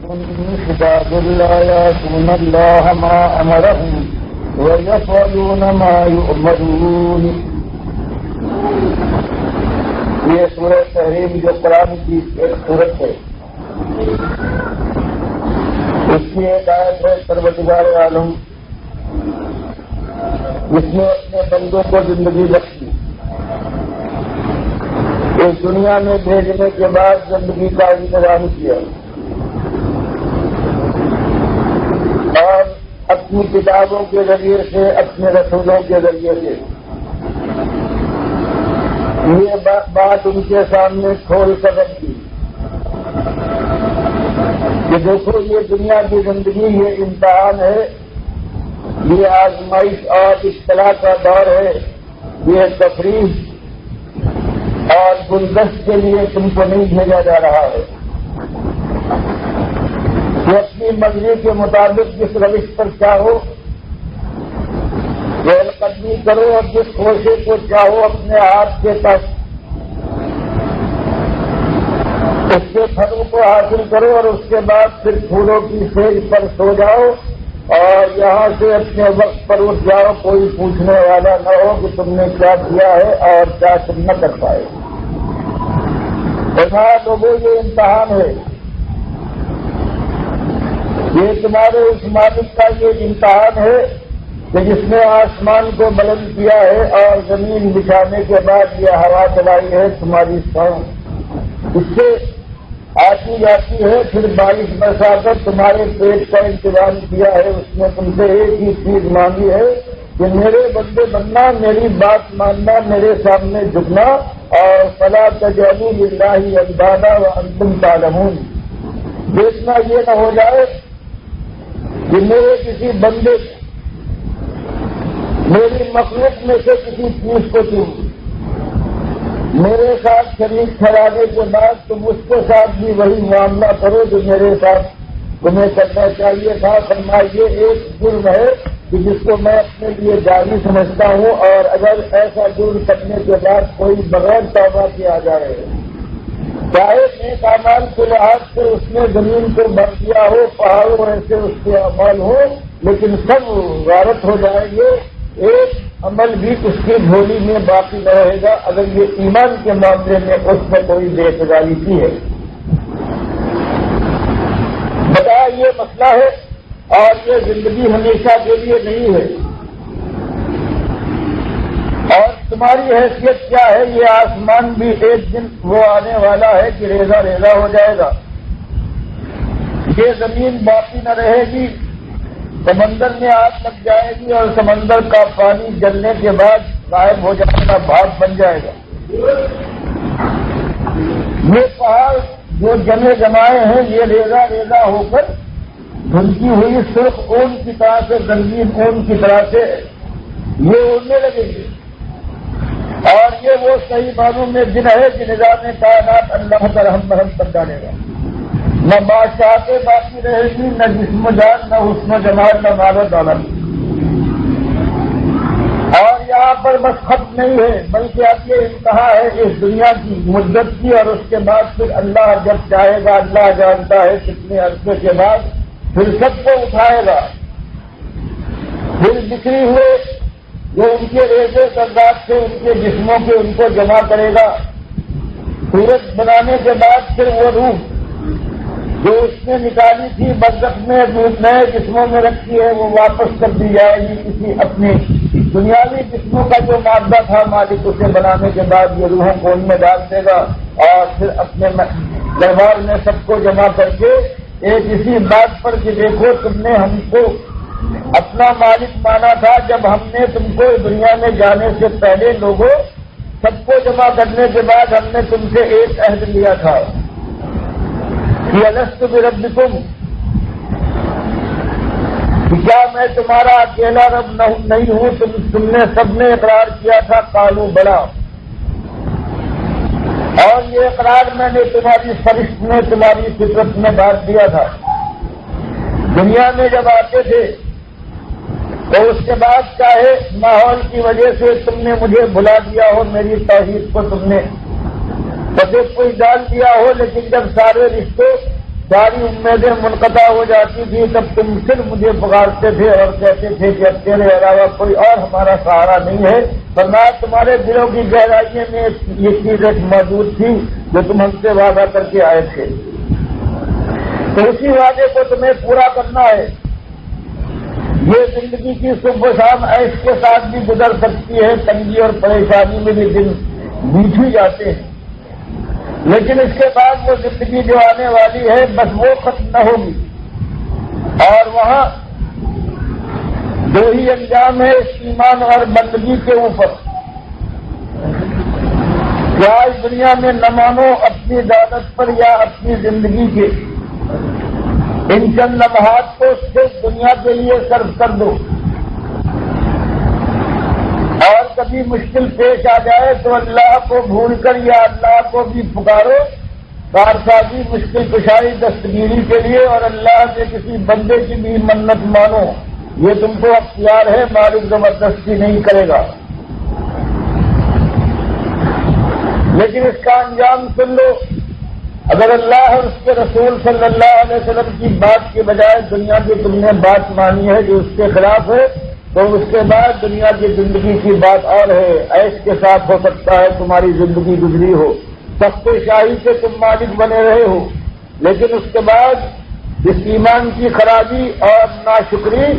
كتاب لا يعصون الله ما أمرهم ويفعلون ما يؤمرون. یہ سورہ تحریم جو قرآن کی ایک سورت ہے، اس کی ایک آیت ہے پروردگار عالم، جس نے اپنے بندوں کو زندگی بخشی، اس دنیا میں بھیجنے کے بعد زندگی کا انتظام کیا اور اپنی کتابوں کے ذریعے سے، اپنے رسولوں کے ذریعے سے یہ بات ان کے سامنے کھول کر رکھی کہ دیکھو، یہ دنیا کی زندگی یہ امتحان ہے، یہ آزمائش اور اطلاع کا دور ہے، یہ تفریح اور گلدست کے لیے تم کو نہیں بھیجا جا رہا ہے کہ اپنی مرضی کے مطابق جس روش پر چاہو ریل قدمی کرو اور جس خوشے کو چاہو اپنے ہاتھ کے تک اس کے پھلوں کو حاصل کرو اور اس کے بعد پھر پھولوں کی سیج پر سو جاؤ اور یہاں سے اپنے وقت پر اٹھ جاؤ، کوئی پوچھنے والا نہ ہو کہ تم نے کیا کیا ہے اور کیا تم نہ کر پائے. ایسا لوگوں یہ امتحان ہے، یہ تمہارے اس مالک کا یہ امتحان ہے کہ جس نے آسمان کو بلند کیا ہے اور زمین بچھانے کے بعد یہ ہوا چلائی ہے تمہاری سانس، اس سے آتی جاتی ہے، پھر بارش برسا کر تمہارے پیٹ کا انتظام کیا ہے. اس نے تم سے ایک ہی چیز مانگی ہے کہ میرے بندے بننا، میری بات ماننا، میرے سامنے جھکنا اور فلا تجعلوا للہ اندادا وانتم تعلمون. دیکھنا یہ نہ ہو جائے کہ میرے کسی بندے، میری مخلوق میں سے کسی چیز کو تم میرے ساتھ شریک ٹھہرانے کے بعد تم اس کے ساتھ بھی وہی معاملہ کرو جو میرے ساتھ تمہیں کرنا چاہیے تھا. فرمائیے ایک جرم ہے کہ جس کو میں اپنے لیے جاری سمجھتا ہوں، اور اگر ایسا جرم کرنے کے بعد کوئی بغیر توبہ کے آ جائے، چاہے نیک اعمال کے لحاظ سے اس نے زمین کو بھر دیا ہو، پہاڑوں ایسے اس کے اعمال ہو، لیکن سب غارت ہو جائیں گے، ایک عمل بھی اس کی جھولی میں باقی نہ رہے گا اگر یہ ایمان کے معاملے میں اس میں کوئی بے اعتباری کی ہے. بتایا یہ مسئلہ ہے اور یہ زندگی ہمیشہ کے لیے نہیں ہے. اور تمہاری حیثیت کیا ہے؟ یہ آسمان بھی ایک دن وہ آنے والا ہے کہ ریزہ ریزہ ہو جائے گا، یہ زمین باقی نہ رہے گی، سمندر میں آگ لگ جائے گی اور سمندر کا پانی جلنے کے بعد غائب ہو جائے گا، بھاپ بن جائے گا. یہ پہاڑ جو جمے جمائے ہیں یہ ریزہ ریزہ ہو کر دھنکی ہوئی سرخ اون کی طرح سے، رنگین اون کی طرح سے یہ اڑنے لگیں گے. اور یہ وہ صحیح معنوں میں دن ہے کہ نظام کائنات اللہ کا رحم برہم بن ڈالے گا. نہ بادشاہتیں باقی رہے گی، نہ جسم و جان، نہ حسن و جمال، نہ مال و دولت. اور یہاں پر بس ختم نہیں ہے، بلکہ اب یہ انتہا ہے اس دنیا کی مدت کی، اور اس کے بعد پھر اللہ جب چاہے گا، اللہ جانتا ہے کتنے عرصے کے بعد پھر سب کو اٹھائے گا. پھر بکھری ہوئے جو ان کے ریزے ذرات سے ان کے جسموں کے ان کو جمع کرے گا. سورج بنانے کے بعد پھر وہ روح جو اس نے نکالی تھی برزخ میں نئے جسموں میں رکھی ہے وہ واپس کر دی جائے گی. کسی اپنے دنیاوی جسموں کا جو مادہ تھا مالک اسے بنانے کے بعد یہ روحوں کو ان میں ڈال دے گا اور پھر اپنے دربار میں سب کو جمع کر کے ایک اسی بات پر کہ دیکھو تم نے ہم کو اپنا مالک مانا تھا جب ہم نے تم کو دنیا میں جانے سے پہلے لوگوں سب کو جمع کرنے کے بعد ہم نے تم سے ایک عہد لیا تھا کہ الست بربکم، کیا میں تمہارا اکیلا رب نہیں ہوں؟ تم نے سب نے اقرار کیا تھا، قالوا بلا. اور یہ اقرار میں نے تمہاری فرشت میں، تمہاری فطرت میں ڈال دیا تھا. دنیا میں جب آتے تھے تو اس کے بعد چاہے ماحول کی وجہ سے تم نے مجھے بھلا دیا ہو، میری توحید کو تم نے پتے کوئی ڈال دیا ہو، لیکن جب سارے رشتے ساری امیدیں منقطع ہو جاتی تھی تب تم صرف مجھے پکارتے تھے اور کہتے تھے کہ اب تیرے علاوہ کوئی اور ہمارا سہارا نہیں ہے، فرمایا تمہارے دلوں کی گہرائیوں میں یہ چیز ایک موجود تھی جو تم ہم سے وعدہ کر کے آئے تھے، تو اسی وعدے کو تمہیں پورا کرنا ہے۔ یہ زندگی کی صبح و شام عیش کے ساتھ بھی گزر سکتی ہے، تنگی اور پریشانی میں بھی دن بیت ہی جاتے ہیں، لیکن اس کے بعد وہ زندگی جو آنے والی ہے بس وہ ختم نہ ہوگی، اور وہاں دو ہی انجام ہے اس ایمان اور بندگی کے اوپر۔ کیا اس دنیا میں نہ مانو اپنی عادت پر یا اپنی زندگی کے ان چند لمحات کو صرف دنیا کے لیے صرف کر دو، اور کبھی مشکل پیش آ جائے تو اللہ کو بھول کر یا اللہ کو بھی پکارو، کارسازی مشکل کشائی دستگیری کے لیے، اور اللہ سے کسی بندے کی بھی منت مانو، یہ تم کو اختیار ہے، مالک زبردستی نہیں کرے گا۔ لیکن اس کا انجام سن لو، اگر اللہ اور اس کے رسول صلی اللہ علیہ وسلم کی بات کے بجائے دنیا کی تم نے بات مانی ہے جو اس کے خلاف ہے، تو اس کے بعد دنیا کی زندگی کی بات اور ہے، عیش کے ساتھ ہو سکتا ہے تمہاری زندگی گزری ہو، تخت شاہی سے تم مالک بنے رہے ہو، لیکن اس کے بعد اس ایمان کی خرابی اور ناشکری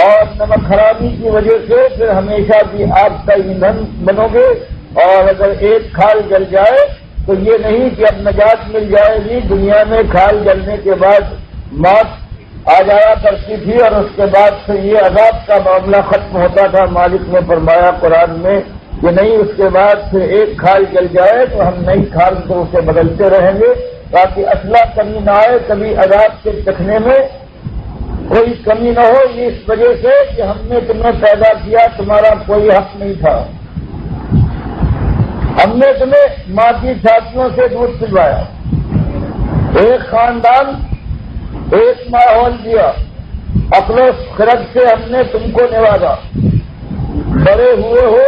اور نمک حرامی کی وجہ سے پھر ہمیشہ کی آگ کا ایندھن بنو گے، اور اگر ایک کھال جل جائے تو یہ نہیں کہ اب نجات مل جائے گی، دنیا میں کھال جلنے کے بعد موت آ جایا کرتی تھی اور اس کے بعد سے یہ عذاب کا معاملہ ختم ہوتا تھا۔ مالک نے فرمایا قرآن میں کہ نہیں، اس کے بعد پھر ایک کھال جل جائے تو ہم نئی کھال کو اسے بدلتے رہیں گے تاکہ اصلہ کمی نہ آئے، کبھی عذاب کے چکھنے میں کوئی کمی نہ ہو، یہ اس وجہ سے کہ ہم نے تمہیں پیدا کیا، تمہارا کوئی حق نہیں تھا، ہم نے تمہیں ماں کی چھاتیوں سے دودھ پلوایا، ایک خاندان، ایک ماحول دیا، عقل و خرد سے ہم نے تم کو نوازا، بڑے ہوئے ہو،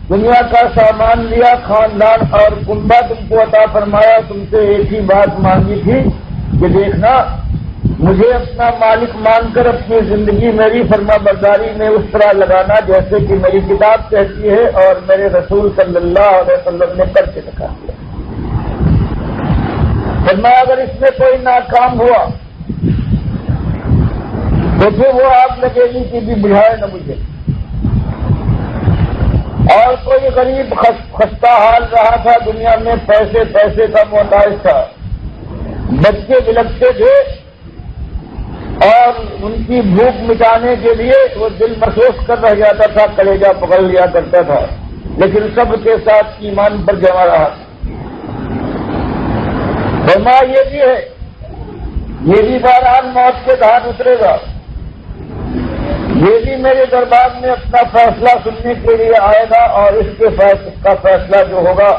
دنیا کا سامان لیا، خاندان اور کنبہ تم کو عطا فرمایا، تم سے ایک ہی بات مانگی تھی کہ دیکھنا مجھے اپنا مالک مان کر اپنی زندگی میری فرما برداری میں اس طرح لگانا جیسے کہ میری کتاب کہتی ہے اور میرے رسول صلی اللہ علیہ وسلم نے کر کے دکھا دیا۔ فرمایا اگر اس میں کوئی ناکام ہوا تو پھر وہ آگ لگے گی کہ بھی بجھائے نہ مجھے، اور کوئی غریب خستہ حال رہا تھا دنیا میں، پیسے کا محتاج تھا، بچے بلکتے تھے اور ان کی بھوک مٹانے کے لیے وہ دل محسوس کر رہ جاتا تھا، کلیجہ پکڑ لیا کرتا تھا، لیکن سب کے ساتھ ایمان پر جمع رہا۔ فرمایا یہ بھی ہے، یہ بھی بہرحال موت کے دھار اترے گا، یہ بھی میرے دربار میں اپنا فیصلہ سننے کے لیے آئے گا، اور اس کے کا فیصلہ جو ہوگا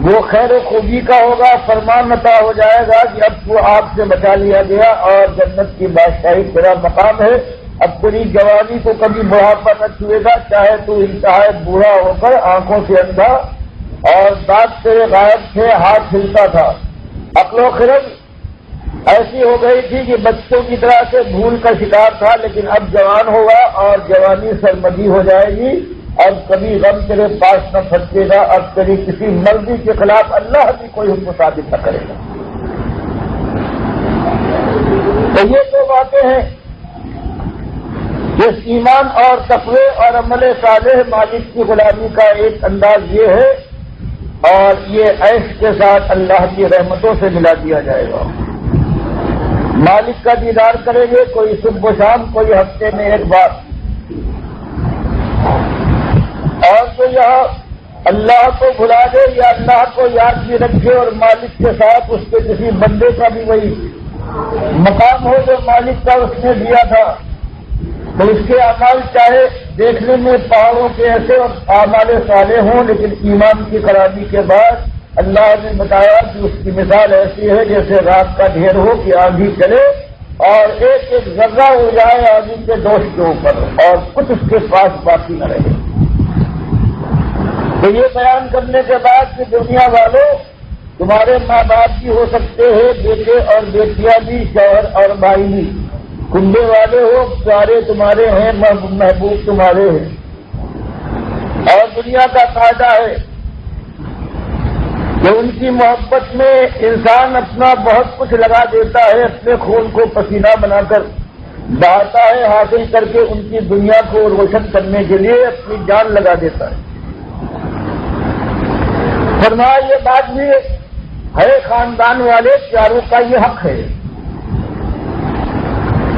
وہ خیر و خوبی کا ہوگا، فرمان عطا ہو جائے گا کہ اب تو آگ سے بچا لیا گیا اور جنت کی بادشاہی تیرا مقام ہے، اب تیری جوانی کو کبھی بڑھاپا نہ چھوئے گا، چاہے تو انتہائی بوڑھا ہو کر آنکھوں سے اندھا اور دانت تیرے غائب تھے، ہاتھ ہلتا تھا، عقل و خرد ایسی ہو گئی تھی کہ بچوں کی طرح سے بھول کا شکار تھا، لیکن اب جوان ہوگا اور جوانی سرمدی ہو جائے گی، اب کبھی غم تیرے پاس نہ پھٹکے گا، اب تیری کسی مرضی کے خلاف اللہ بھی کوئی حکم ثابت نہ کرے گا۔ تو یہ دو باتیں ہیں، اس ایمان اور تقوی اور عمل صالح مالک کی غلامی کا ایک انداز یہ ہے، اور یہ عیش کے ساتھ اللہ کی رحمتوں سے ملا دیا جائے گا۔ مالک کا دیدار کریں گے، کوئی صبح و شام، کوئی ہفتے میں ایک بار، اور تو یہاں اللہ کو بھلا دے یا اللہ کو یاد بھی رکھے اور مالک کے ساتھ اس کے کسی بندے کا بھی وہی مقام ہو جو مالک کا اس نے دیا تھا، تو اس کے اعمال چاہے دیکھنے میں پہاڑوں کے ایسے اور اعمال صالح ہوں، لیکن ایمان کی خرابی کے بعد اللہ نے بتایا کہ اس کی مثال ایسی ہے جیسے رات کا ڈھیر ہو کہ آندھی چلے اور ایک ایک ذرہ ہو جائے آندھی کے دوش کے اوپر اور کچھ اس کے پاس باقی نہ رہے۔ تو یہ بیان کرنے کے بعد کہ دنیا والوں تمہارے ماں باپ بھی ہو سکتے ہیں، بیٹے اور بیٹیاں بھی، شوہر اور بھائی بھی، کنبے والے ہو، پیارے تمہارے ہیں، محبوب تمہارے ہیں۔ اور دنیا کا قاعدہ ہے کہ ان کی محبت میں انسان اپنا بہت کچھ لگا دیتا ہے، اپنے خون کو پسینہ بنا کر بہاتا ہے، حاصل کر کے ان کی دنیا کو روشن کرنے کے لیے اپنی جان لگا دیتا ہے۔ فرمایا یہ بات بھی ہے، خاندان والے پیاروں کا یہ حق ہے،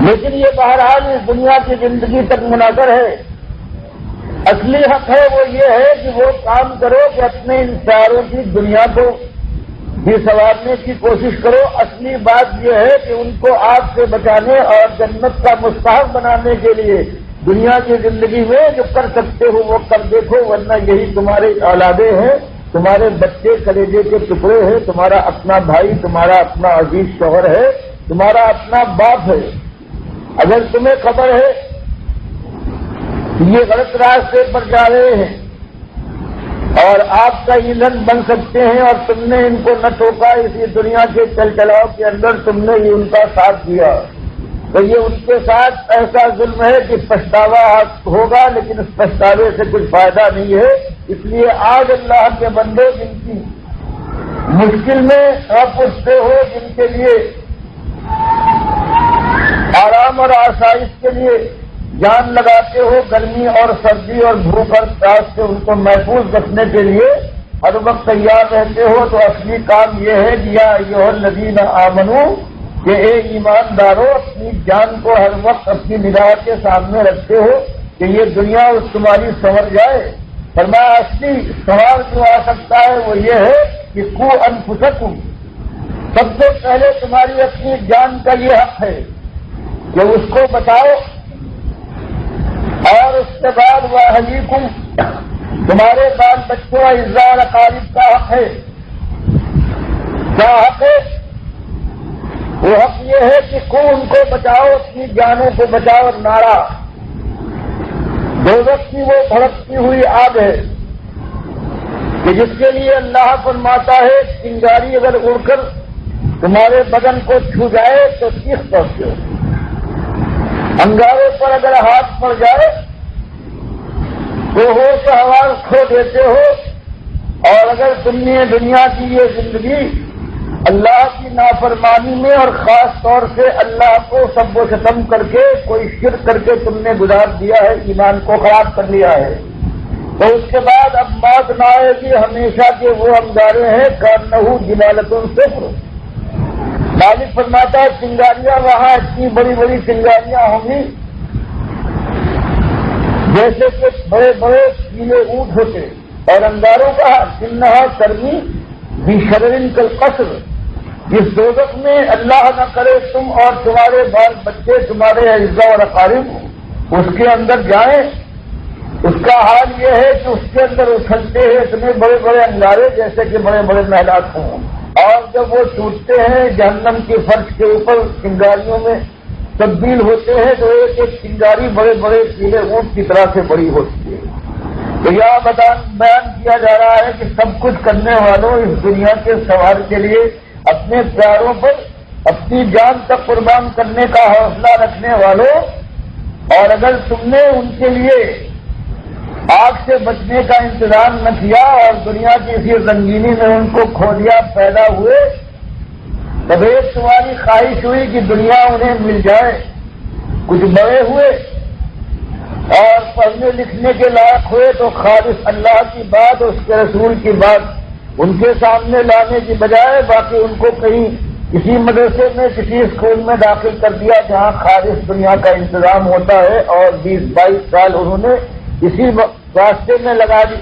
لیکن یہ بہرحال اس دنیا کی زندگی تک منحصر ہے۔ اصلی حق ہے وہ یہ ہے کہ وہ کام کرو کہ اپنے ان پیاروں کی دنیا کو بھی سنوارنے کی کوشش کرو۔ اصلی بات یہ ہے کہ ان کو آگ سے بچانے اور جنت کا مستحق بنانے کے لیے دنیا کی زندگی میں جو کر سکتے ہو وہ کر دیکھو، ورنہ یہی تمہارے اولادیں ہیں، تمہارے بچے کلیجے کے ٹکڑے ہیں، تمہارا اپنا بھائی، تمہارا اپنا عزیز شوہر ہے، تمہارا اپنا باپ ہے۔ اگر تمہیں خبر ہے یہ غلط راستے پر جا رہے ہیں اور آپ کا ایندھن بن سکتے ہیں اور تم نے ان کو نہ ٹوکا، اسی دنیا کے چل چلاؤ کے اندر تم نے یہ ان کا ساتھ دیا، تو یہ ان کے ساتھ ایسا ظلم ہے کہ پچھتاوا ہوگا، لیکن اس پچھتاوے سے کچھ فائدہ نہیں ہے۔ اس لیے آج اللہ کے بندے جن کی مشکل میں آپ اٹھتے ہو، جن کے لیے آرام اور آسائش کے لیے جان لگاتے ہو، گرمی اور سردی اور بھوک اور پیاس سے ان کو محفوظ رکھنے کے لیے ہر وقت تیار رہتے ہو، تو اصلی کام یہ ہے کہ یا ایھا الذین آمنو، کہ اے ایماندارو اپنی جان کو ہر وقت اپنی نگاہ کے سامنے رکھتے ہو کہ یہ دنیا تمہاری سنور جائے۔ فرمایا اصلی سوال جو آ سکتا ہے وہ یہ ہے کہ قوا انفسکم، سب سے پہلے تمہاری اپنی جان کا یہ حق ہے کہ اس کو بچاؤ، اور اس کے بعد واہلیکم، تمہارے بال بچوں اعزاء اور اقارب کا حق ہے۔ کیا حق ہے؟ وہ حق یہ ہے کہ ان کو بچاؤ، اپنی جانوں کو بچاؤ۔ اور نعرہ دوزخ کی وہ بھڑکتی ہوئی آگ ہے کہ جس کے لیے اللہ فرماتا ہے چنگاری اگر اڑ کر تمہارے بدن کو چھو جائے تو چیخ پڑتے ہو، انگارے پر اگر ہاتھ پڑ جائے تو ہوش حواس کھو دیتے ہو، اور اگر تم نے دنیا کی یہ زندگی اللہ کی نافرمانی میں اور خاص طور سے اللہ کو سب و ستم کر کے کوئی شرک کر کے تم نے گزار دیا ہے، ایمان کو خراب کر لیا ہے، تو اس کے بعد اب موت نہ آئے گی، ہمیشہ کے وہ انگارے ہیں کانہو جلالۃ صفر۔ مالک فرماتا ہے چنگاریاں وہاں اتنی بڑی بڑی چنگاریاں ہوں گی جیسے کہ بڑے بڑے پیلے اونٹ ہوتے، اور انگاروں کا انہا ترمی بشرر کالقصر۔ جس دوزخ میں اللہ نہ کرے تم اور تمہارے بال بچے، تمہارے اعزاء اور اقارب اس کے اندر جائیں، اس کا حال یہ ہے کہ اس کے اندر اچھلتے ہیں اتنے بڑے بڑے انگارے جیسے کہ بڑے بڑے محلات ہوں، اور جب وہ ٹوٹتے ہیں جہنم کے فرش کے اوپر چنگاریوں میں تبدیل ہوتے ہیں تو ایک ایک چنگاری بڑے بڑے پیلے اونٹ کی طرح سے بڑی ہوتی ہے۔ تو یہاں بیان کیا جا رہا ہے کہ سب کچھ کرنے والوں، اس دنیا کے سوار کے لیے اپنے پیاروں پر اپنی جان تک قربان کرنے کا حوصلہ رکھنے والوں، اور اگر تم نے ان کے لیے آگ سے بچنے کا انتظام نہ کیا اور دنیا کی اسی رنگینی میں ان کو کھو دیا، پیدا ہوئے تب ایک تمہاری خواہش ہوئی کہ دنیا انہیں مل جائے، کچھ بڑے ہوئے اور پڑھنے لکھنے کے لائق ہوئے تو خالص اللہ کی بات اور اس کے رسول کی بات ان کے سامنے لانے کی بجائے باقی ان کو کہیں کسی مدرسے میں کسی اسکول میں داخل کر دیا جہاں خالص دنیا کا انتظام ہوتا ہے، اور 20-22 سال انہوں نے اسی راستے میں لگا دی۔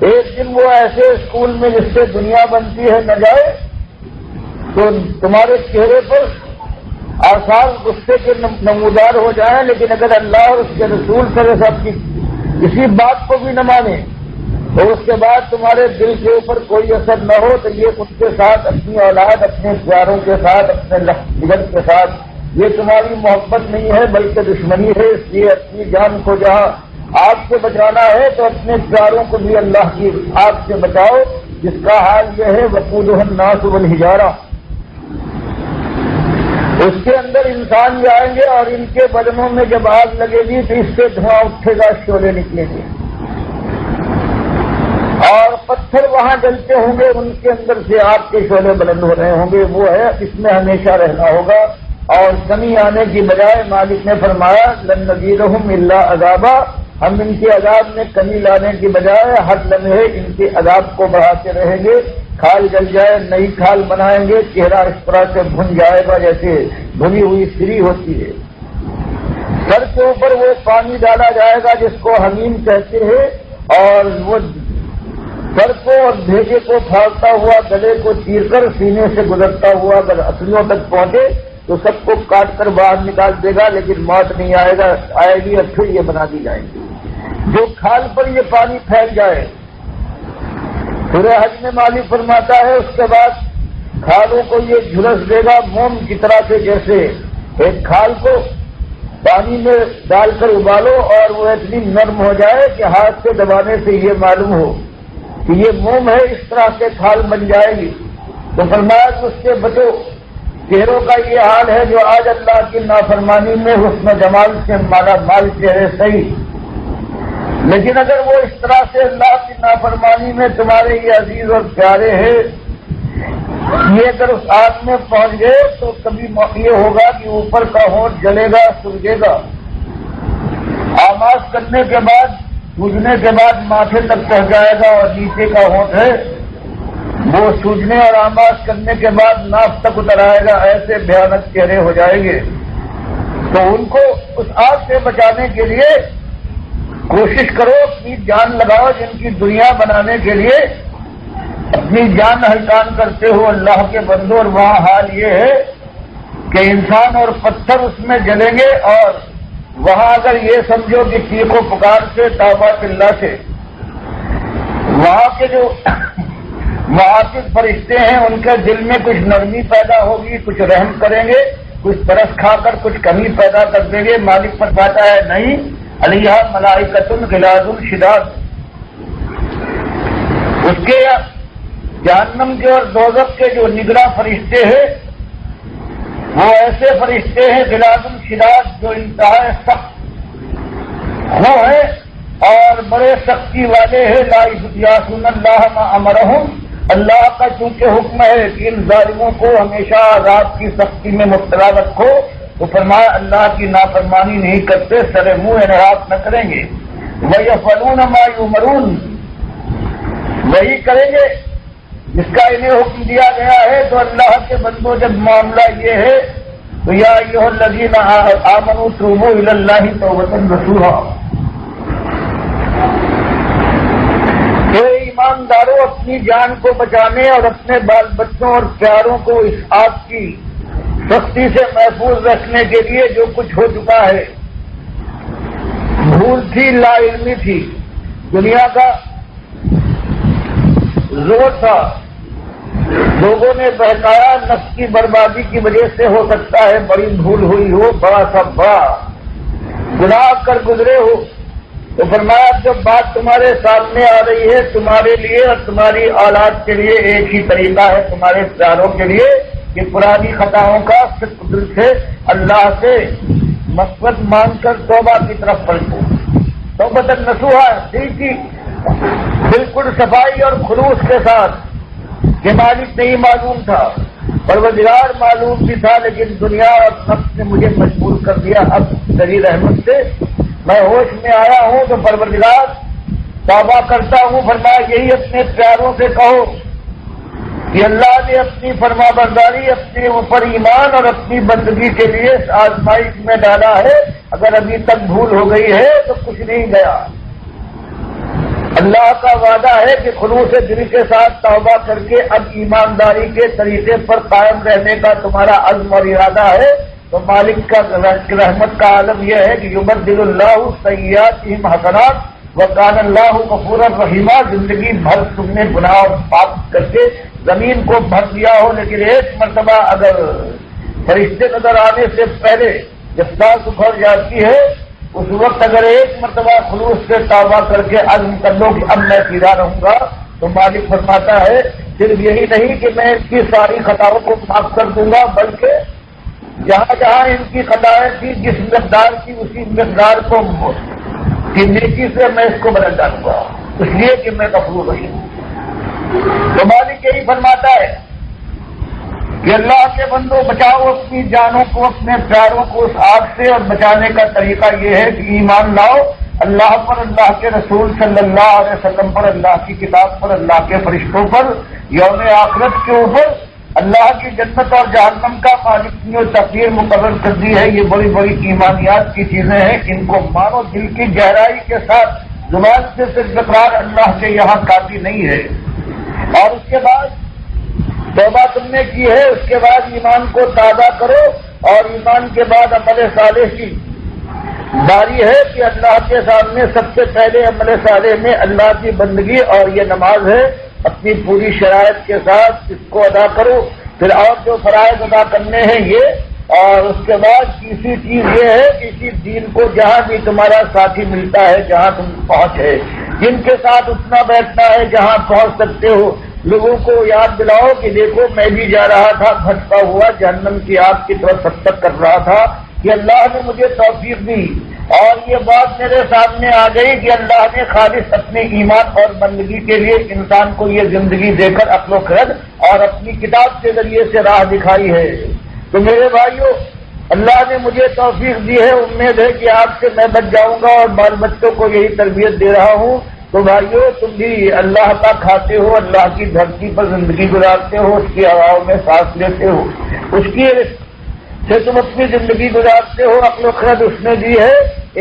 ایک دن وہ ایسے اسکول میں جس سے دنیا بنتی ہے نہ جائے تو تمہارے چہرے پر آثار غصے کے نمودار ہو جائیں، لیکن اگر اللہ اور اس کے رسول صلی اللہ علیہ وسلم کی کسی بات کو بھی نہ مانے تو اس کے بعد تمہارے دل کے اوپر کوئی اثر نہ ہو، تو یہ ان کے ساتھ، اپنی اولاد، اپنے پیاروں کے ساتھ، اپنے جگر کے ساتھ یہ تمہاری محبت نہیں ہے بلکہ دشمنی ہے۔ اس لیے اپنی جان کو جہاں آگ سے بچانا ہے تو اپنے پیاروں کو بھی اللہ کی آگ سے بچاؤ، جس کا حال یہ ہے وقودہ الناس والحجارہ، اس کے اندر انسان جائیں گے اور ان کے بدنوں میں جب آگ لگے گی تو اس سے دھواں اٹھے گا، شعلے نکلیں گے، اور پتھر وہاں جلتے ہوں گے، ان کے اندر سے آگ کے شعلے بلند ہو رہے ہوں گے، وہ ہے اس میں ہمیشہ رہنا ہوگا۔ اور کمی آنے کی بجائے مالک نے فرمایا لن نزیدہم الا عذابا، ہم ان کے عذاب میں کمی لانے کی بجائے ہر لمحے ان کے عذاب کو بڑھاتے رہیں گے۔ کھال جل جائے نئی کھال بنائیں گے، چہرہ اس طرح سے بھن جائے گا جیسے بھنی ہوئی سری ہوتی ہے۔ سر کے اوپر وہ پانی ڈالا جائے گا جس کو حمیم کہتے ہیں، اور وہ سر کو اور بھیجے کو پھاڑتا ہوا گلے کو چیر کر سینے سے گزرتا ہوا اگر اصلیوں تک پہنچے تو سب کو کاٹ کر باہر نکال دے گا، لیکن موت نہیں آئے گی اور پھر یہ بنا دی جائیں گی۔ جو کھال پر یہ پانی پھیل جائے، سورہ حج میں مالک فرماتا ہے اس کے بعد کھالوں کو یہ جھلس دے گا موم کی طرح سے، جیسے ایک کھال کو پانی میں ڈال کر ابالو اور وہ اتنی نرم ہو جائے کہ ہاتھ سے دبانے سے یہ معلوم ہو کہ یہ موم ہے، اس طرح سے کھال بن جائے گی۔ تو فرمایا کہ اس سے بچو۔ چہروں کا یہ حال ہے جو آج اللہ کی نافرمانی میں حسن و جمال سے مالا مال چہرے صحیح، لیکن اگر وہ اس طرح سے اللہ کی نافرمانی میں تمہارے یہ عزیز اور پیارے ہیں، یہ اگر اس آگ میں پہنچ گئے تو کبھی یہ ہوگا کہ اوپر کا ہونٹ جلے گا، سوجے گا، آماز کرنے کے بعد سوجنے کے بعد ماتھے تک پہنچ جائے گا، اور نیچے کا ہونٹ ہے وہ سوجنے اور آماز کرنے کے بعد ناف تک اتر آئے گا، ایسے بھیانک چہرے ہو جائیں گے۔ تو ان کو اس آگ سے بچانے کے لیے کوشش کرو، اپنی جان لگاؤ، جن کی دنیا بنانے کے لیے اپنی جان ہلکان کرتے ہو اللہ کے بندو۔ اور وہاں حال یہ ہے کہ انسان اور پتھر اس میں جلیں گے، اور وہاں اگر یہ سمجھو کہ چیخ و پکار سے توبہ اللہ سے وہاں کے جو معاقب فرشتے ہیں ان کے دل میں کچھ نرمی پیدا ہوگی، کچھ رحم کریں گے، کچھ ترس کھا کر کچھ کمی پیدا کر دیں گے۔ مالک فرماتا ہے نہیں، علیہا ملائکۃ غلاظ شداد، اس کے جہنم کے اور دوزخ کے جو نگراں فرشتے ہیں وہ ایسے فرشتے ہیں غلاظ شداد جو انتہائی سخت وہ ہیں اور بڑے سختی والے ہیں۔ لا یعصون اللہ ما امرہم، اللہ کا چونکہ حکم ہے کہ ان ظالموں کو ہمیشہ عذاب کی سختی میں مبتلا رکھو، تو فرمایا اللہ کی نافرمانی نہیں کرتے، سر منہ انحراف نہ کریں گے۔ وَيَفْعَلُونَ مَا يُؤْمَرُونَ، وہی کریں گے جس کا انہیں حکم دیا گیا ہے۔ تو اللہ کے بندوں جب معاملہ یہ ہے تو یا ایھا الذین آمنوا توبوا الی اللہ توبۃ نصوحا، ایمانداروں اپنی جان کو بچانے اور اپنے بال بچوں اور پیاروں کو اس آگ کی سختی سے محفوظ رکھنے کے لیے جو کچھ ہو چکا ہے، بھول تھی، لا علمی تھی، دنیا کا زور تھا، لوگوں نے بہکایا، نفس کی بربادی کی وجہ سے ہو سکتا ہے بڑی بھول ہوئی ہو، بڑا سا بڑا گناہ کر گزرے ہو، تو فرمایا جب بات تمہارے سامنے آ رہی ہے تمہارے لیے اور تمہاری اولاد کے لیے ایک ہی طریقہ ہے، تمہارے پیاروں کے لیے، کہ پرانی خطاؤں کا صرف دل سے اللہ سے مغفرت مانگ کر توبہ کی طرف پلٹو۔ توبۃ نصوحا، ٹھیک بالکل صفائی اور خلوص کے ساتھ، کہ مالک نہیں معلوم تھا، پروردگار معلوم بھی تھا، لیکن دنیا اور نفس نے مجھے مجبور کر دیا۔ اب تیری رحمت سے میں ہوش میں آیا ہوں تو پروردگار توبہ کرتا ہوں۔ فرمایا یہی اپنے پیاروں سے کہو کہ اللہ نے اپنی فرما برداری، اپنے اوپر ایمان اور اپنی بندگی کے لیے اس آزمائش میں ڈالا ہے، اگر ابھی تک بھول ہو گئی ہے تو کچھ نہیں گیا۔ اللہ کا وعدہ ہے کہ خلوص دل کے ساتھ توبہ کر کے اب ایمانداری کے طریقے پر قائم رہنے کا تمہارا عزم اور ارادہ ہے، تو مالک کا رحمت کا عالم یہ ہے کہ یبدل اللہ سیئاتہم حسنات وکان اللہ غفورا رحیما۔ زندگی بھر تم نے گناہ اور پاپ کر کے زمین کو بھر دیا ہو، لیکن ایک مرتبہ اگر فرشتے نظر آنے سے پہلے جب سانس اکھڑ جاتی ہے، اس وقت اگر ایک مرتبہ خلوص سے توبہ کر کے عزم کر لو کہ اب میں سیدھا رہوں گا، تو مالک فرماتا ہے صرف یہی نہیں کہ میں ان کی ساری خطاؤں کو معاف کر دوں گا، بلکہ جہاں جہاں ان کی خطائیں تھی جس مقدار کی اسی مقدار کو کی نیکی سے میں اس کو بدل ڈالوں گا، اس لیے کہ میں غفور رحیم ہوں۔ تو مالک یہی فرماتا ہے کہ اللہ کے بندو بچاؤ اپنی جانوں کو، اپنے پیاروں کو اس آگ سے، اور بچانے کا طریقہ یہ ہے کہ ایمان لاؤ اللہ پر، اللہ کے رسول صلی اللہ علیہ وسلم پر، اللہ کی کتاب پر، اللہ کے فرشتوں پر، یوم آخرت کے اوپر، اللہ کی جنت اور جہنم کا مالک نے جو تقدیر مقرر کر دی ہے۔ یہ بڑی بڑی ایمانیات کی چیزیں ہیں، ان کو مانو دل کی گہرائی کے ساتھ، زبان سے صرف اقرار اللہ کے یہاں کافی نہیں ہے۔ اور اس کے بعد توبہ تم نے کی ہے، اس کے بعد ایمان کو تازہ کرو، اور ایمان کے بعد عمل صالح کی باری ہے کہ اللہ کے سامنے سب سے پہلے عمل صالح میں اللہ کی بندگی اور یہ نماز ہے، اپنی پوری شرائط کے ساتھ اس کو ادا کرو۔ پھر اور جو فرائض ادا کرنے ہیں یہ، اور اس کے بعد تیسری چیز یہ ہے کہ اسی دین کو جہاں بھی تمہارا ساتھی ملتا ہے، جہاں تم پہنچے، جن کے ساتھ اٹھنا بیٹھنا ہے، جہاں پہنچ سکتے ہو، لوگوں کو یاد دلاؤ کہ دیکھو میں بھی جا رہا تھا بھٹکا ہوا، جہنم کی آگ کی طرف سبقت کر رہا تھا کہ اللہ نے مجھے توفیق دی، اور یہ بات میرے سامنے آ گئی کہ اللہ نے خالص اپنے ایمان اور بندگی کے لیے انسان کو یہ زندگی دے کر عقل و خرد اور اپنی کتاب کے ذریعے سے راہ دکھائی ہے۔ تو میرے بھائیوں، اللہ نے مجھے توفیق دی ہے، امید ہے کہ آپ سے میں بچ جاؤں گا، اور بال بچوں کو یہی تربیت دے رہا ہوں۔ تو بھائیوں، تم بھی اللہ کا کھاتے ہو، اللہ کی دھرتی پر زندگی گزارتے ہو، اس کی ہواؤں میں سانس لیتے ہو، اس کی سے تم اپنی زندگی گزارتے ہو، عقل و خرد اس نے دی ہے۔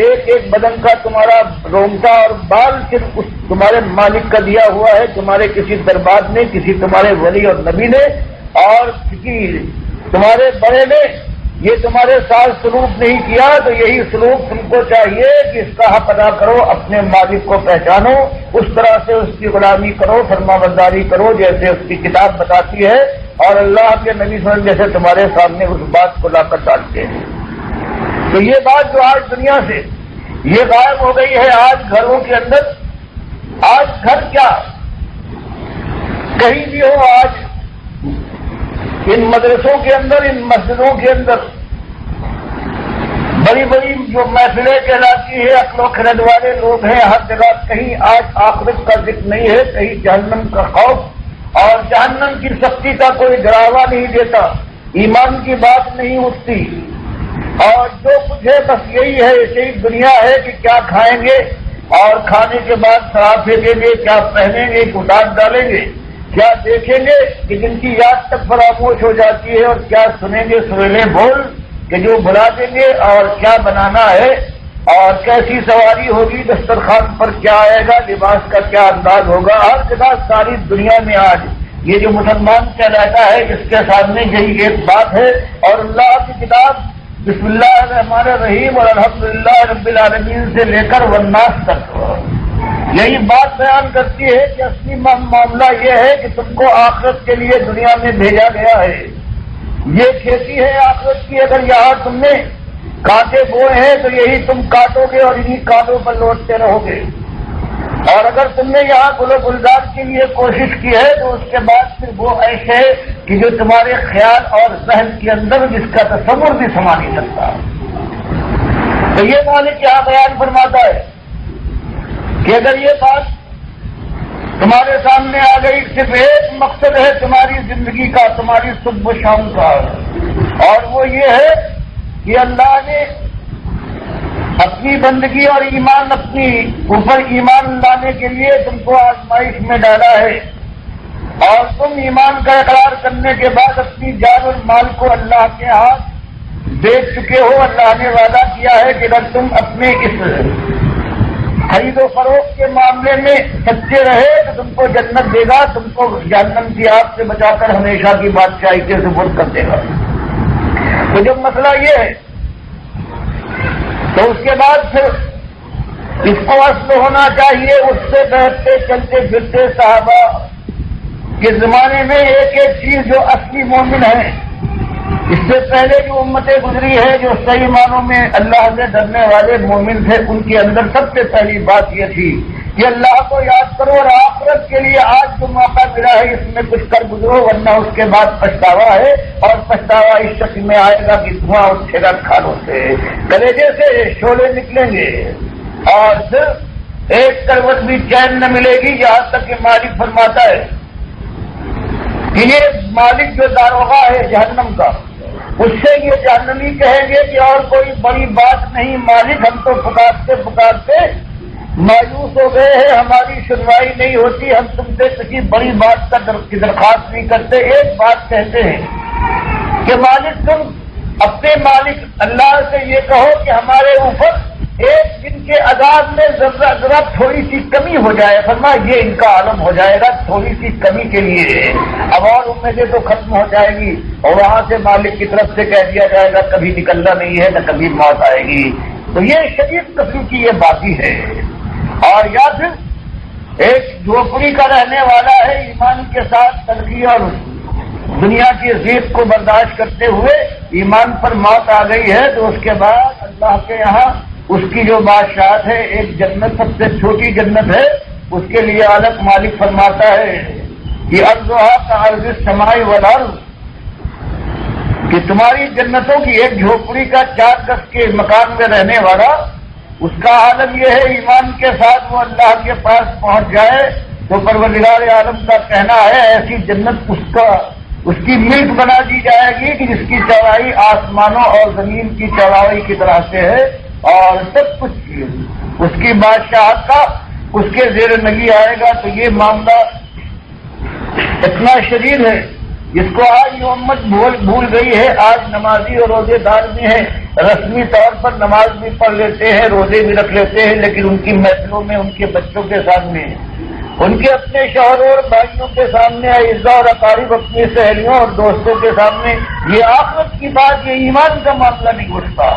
ایک ایک بدن کا تمہارا رونگٹا اور بال صرف اس تمہارے مالک کا دیا ہوا ہے، تمہارے کسی دربار نے، کسی تمہارے ولی اور نبی نے، اور کسی تمہارے بڑے نے یہ تمہارے ساتھ سلوک نہیں کیا، تو یہی سلوک تم کو چاہیے کہ اس کا حق ادا کرو، اپنے مالک کو پہچانو، اس طرح سے اس کی غلامی کرو، فرما برداری کرو جیسے اس کی کتاب بتاتی ہے، اور اللہ کے نبی صلی اللہ علیہ وسلم جیسے تمہارے سامنے اس بات کو لا کر ڈالتے ہیں۔ تو یہ بات جو آج دنیا سے یہ غائب ہو گئی ہے، آج گھروں کے اندر، آج گھر کیا کہیں بھی ہو، آج ان مدرسوں کے اندر، ان مسجدوں کے اندر بڑی بڑی جو محفلیں کہلاتی ہے، عقل و خرد والے لوگ ہیں، ہر جگہ کہیں آج آخرت کا ذکر نہیں ہے، کہیں جہنم کا خوف اور جہنم کی سختی کا کوئی ڈراوا نہیں دیتا، ایمان کی بات نہیں اٹھتی، اور جو کچھ ہے بس یہی ہے، ایسے ہی دنیا ہے کہ کیا کھائیں گے، اور کھانے کے بعد شراب پھینکیں گے، کیا پہنیں گے، کتاب ڈالیں گے، کیا دیکھیں گے کہ جن کی یاد تک فراموش ہو جاتی ہے، اور کیا سنیں گے سویلے بول کہ جو بلا دیں گے، اور کیا بنانا ہے، اور کیسی سواری ہوگی، دسترخوان پر کیا آئے گا، لباس کا کیا انداز ہوگا، ہر جگہ ساری دنیا میں آج یہ جو مسلمان کہلاتا ہے اس کے سامنے یہی ایک بات ہے، اور اللہ کی کتاب بسم اللہ الرحمن الرحیم اور الحمدللہ رب العالمین سے لے کر والناس تک یہی بات بیان کرتی ہے کہ اصلی معاملہ یہ ہے کہ تم کو آخرت کے لیے دنیا میں بھیجا گیا ہے، یہ کھیتی ہے آخرت کی، اگر یہاں تم نے کانٹے بوئے ہیں تو یہی تم کاٹو گے اور انہی کانٹوں پر لوٹتے رہو گے، اور اگر تم نے یہاں گل و گلزار کے لیے کوشش کی ہے تو اس کے بعد پھر وہ ایسے ہے کہ جو تمہارے خیال اور ذہن کے اندر جس کا تصور بھی سما نہیں سکتا۔ تو یہ مالک یہاں بیان فرماتا ہے کہ اگر یہ بات تمہارے سامنے آ گئی، صرف ایک مقصد ہے تمہاری زندگی کا، تمہاری صبح و شام کا، اور وہ یہ ہے کہ اللہ نے اپنی بندگی اور ایمان اپنی اوپر ایمان لانے کے لیے تم کو آزمائش میں ڈالا ہے، اور تم ایمان کا اقرار کرنے کے بعد اپنی جان اور مال کو اللہ کے ہاتھ بیچ چکے ہو۔ اللہ نے وعدہ کیا ہے کہ اگر تم اپنے اس خرید و فروخت کے معاملے میں سچے رہے تو تم کو جنت دے گا، تم کو جہنم کی آگ سے بچا کر ہمیشہ کی بادشاہی کے سپرد کر دے گا۔ تو جب مسئلہ یہ ہے تو اس کے بعد پھر اس کو اصل ہونا چاہیے، اس سے بیٹھتے چلتے پھرتے صحابہ کے زمانے میں ایک ایک چیز جو اصلی مومن ہے، اس سے پہلے جو امتیں گزری ہے جو صحیح معنوں میں اللہ سے ڈرنے والے مومن تھے، ان کے اندر سب سے پہلی بات یہ تھی کہ اللہ کو یاد کرو اور آخرت کے لیے آج جو موقع ملا ہے اس میں کچھ کر گزرو، ورنہ اس کے بعد پچھتاوا ہے، اور پچھتاوا اس شکل میں آئے گا کہ دھواں اٹھے گا کھانوں سے، کلیجے سے شعلے نکلیں گے، اور پھر ایک کروٹ بھی چین نہ ملے گی، یہاں تک کہ مالک فرماتا ہے کہ یہ مالک جو داروغہ ہے جہنم کا، اس سے یہ جہنمی کہیں گے کہ اور کوئی بڑی بات نہیں مالک، ہم تو پکارتے پکارتے مایوس ہو گئے ہیں، ہماری سنوائی نہیں ہوتی، ہم تم سے کسی بڑی بات کا درخواست نہیں کرتے، ایک بات کہتے ہیں کہ مالک تم اپنے مالک اللہ سے یہ کہو کہ ہمارے اوپر ایک دن کے عذاب میں ذرا تھوڑی سی کمی ہو جائے، فرمایا یہ ان کا عالم ہو جائے گا تھوڑی سی کمی کے لیے، اب اور امیدیں تو ختم ہو جائے گی، اور وہاں سے مالک کی طرف سے کہہ دیا جائے گا کبھی نکلنا نہیں ہے نہ کبھی موت آئے گی، تو یہ شدید قسم کی یہ باقی ہے۔ اور یا پھر ایک جھوپڑی کا رہنے والا ہے ایمان کے ساتھ تلخی اور دنیا کی ضد کو برداشت کرتے ہوئے ایمان پر موت آ گئی ہے، تو اس کے بعد اللہ کے یہاں اس کی جو بادشاہت ہے، ایک جنت سب سے چھوٹی جنت ہے، اس کے لیے الگ مالک فرماتا ہے کہ ارضھا کعرض السماء والارض، کہ تمہاری جنتوں کی ایک جھوپڑی کا 4 گز کے مکان میں رہنے والا، اس کا عالم یہ ہے ایمان کے ساتھ وہ اللہ کے پاس پہنچ جائے تو پروردگار عالم کا کہنا ہے ایسی جنت اس کی ملک بنا دی جائے گی کہ جس کی چوڑائی آسمانوں اور زمین کی چوڑائی کی طرح سے ہے، اور سب کچھ اس کی بادشاہت کا اس کے زیر نگی آئے گا۔ تو یہ معاملہ اتنا شدید ہے جس کو آج یہ امت بھول گئی ہے، آج نمازی اور روزے دار بھی ہیں، رسمی طور پر نماز بھی پڑھ لیتے ہیں، روزے بھی رکھ لیتے ہیں، لیکن ان کی محفلوں میں ان کے بچوں کے سامنے، ان کے اپنے شوہروں اور بھائیوں کے سامنے، اعزاء اور اقارب اپنی سہیلیوں اور دوستوں کے سامنے یہ آخرت کی بات، یہ ایمان کا معاملہ نہیں اٹھتا،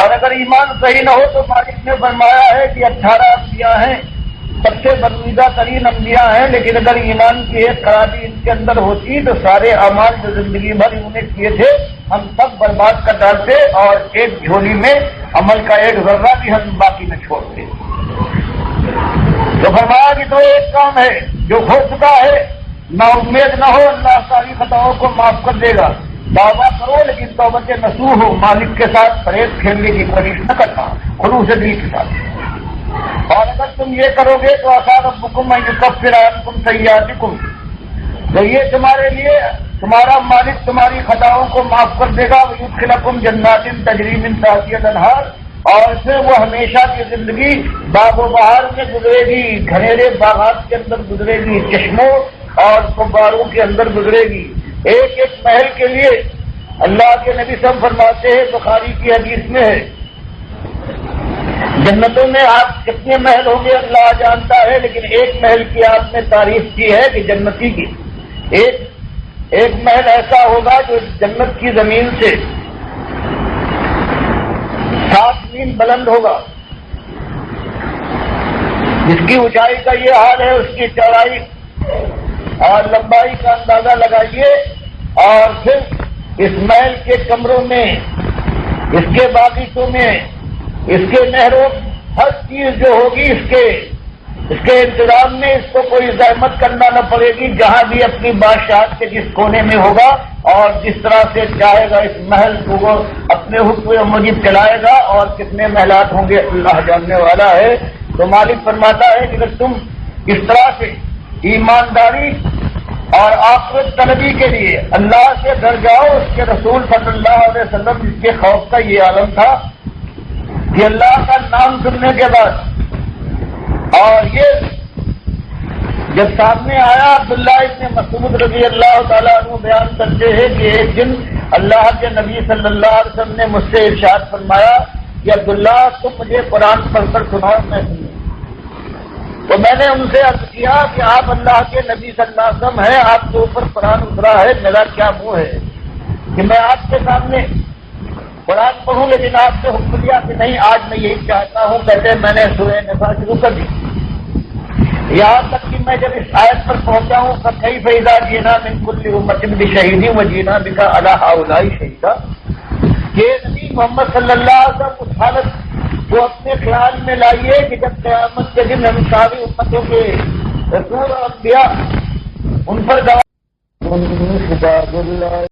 اور اگر ایمان صحیح نہ ہو تو مالک نے فرمایا ہے کہ 18 انبیاء ہیں، سب سے برگزیدہ ترین انبیاء ہیں، لیکن اگر ایمان کی ایک خرابی ان کے اندر ہوتی تو سارے اعمال جو زندگی بھر انہوں نے کیے تھے ہم سب برباد کر ڈالتے، اور ایک جھولی میں عمل کا ایک ذرہ بھی ہم باقی نہ چھوڑتے۔ تو فرمایا کہ تو ایک کام ہے جو ہو چکا ہے، نا امید نہ ہو، اللہ ساری خطاؤں کو معاف کر دے گا، توبہ کرو لیکن توبت نصوح ہو، مالک کے ساتھ فریب کھیلنے کی کوشش نہ کرنا، خلوص دل کے ساتھ، اور اگر تم یہ کرو گے تو آسا ربکم ان یکفر عنکم سیئاتکم، تو یہ تمہارے لیے تمہارا مالک تمہاری خطاؤں کو معاف کر دے گا، ویدخلکم جنات تجری من تحتها الانہار، اور پھر وہ ہمیشہ کی زندگی باغ و بہار میں گزرے گی، گھنیرے باغات کے اندر گزرے گی، چشموں اور فواروں کے اندر گزرے گی، ایک ایک محل کے لیے اللہ کے نبی صلی اللہ علیہ وسلم فرماتے ہیں، بخاری کی حدیث میں ہے، جنتوں میں آپ کتنے محل ہوں گے اللہ جانتا ہے، لیکن ایک محل کی آپ نے تعریف کی ہے کہ جنتی کی ایک محل ایسا ہوگا جو جنت کی زمین سے 7 میل بلند ہوگا، جس کی اونچائی کا یہ حال ہے اس کی چوڑائی اور لمبائی کا اندازہ لگائیے، اور پھر اس محل کے کمروں میں، اس کے باغیچوں میں، اس کے نہروں، ہر چیز جو ہوگی اس کے انتظام میں اس کو کوئی زحمت کرنا نہ پڑے گی، جہاں بھی اپنی بادشاہت کے جس کونے میں ہوگا اور جس طرح سے چاہے گا اس محل کو وہ اپنے حکم موجب چلائے گا، اور کتنے محلات ہوں گے اللہ جاننے والا ہے۔ تو مالک فرماتا ہے کہ اگر تم اس طرح سے ایمانداری اور آخرت طلبی کے لیے اللہ سے ڈر جاؤ، اس کے رسول صلی اللہ علیہ وسلم جس کے خوف کا یہ عالم تھا کہ اللہ کا نام سننے کے بعد، اور یہ جب سامنے آیا عبداللہ ابن مسعود رضی اللہ تعالیٰ عنہ بیان کرتے ہیں کہ ایک دن اللہ کے نبی صلی اللہ علیہ وسلم نے مجھ سے ارشاد فرمایا کہ عبداللہ تم مجھے قرآن پڑھ کر سناؤ، میں سنوں۔ تو میں نے ان سے عرض کیا کہ آپ اللہ کے نبی صلی اللہ علیہ وسلم ہیں، آپ کے اوپر قرآن اترا ہے، میرا کیا منہ ہے کہ میں آپ کے سامنے قرآن پڑھوں، لیکن آپ سے حکم دیا کہ نہیں آج میں یہی چاہتا ہوں، کہتے میں نے سورہ نساء شروع کر دی، یہاں تک کہ میں جب اس آیت پر پہنچا ہوں فَكَيْفَ إِذَا جِئْنَا مِن كُلِّ أُمَّةٍ بِشَهِيدٍ وَجِئْنَا بِكَ عَلَىٰ هَٰؤُلَاءِ شَهِيدًا، کہ نبی محمد صلی اللہ علیہ وسلم اس حالت وہ اپنے خیال میں لائیے کہ جب قیامت کے دن ہم ساری امتوں کے رسول اور انبیاء ان پر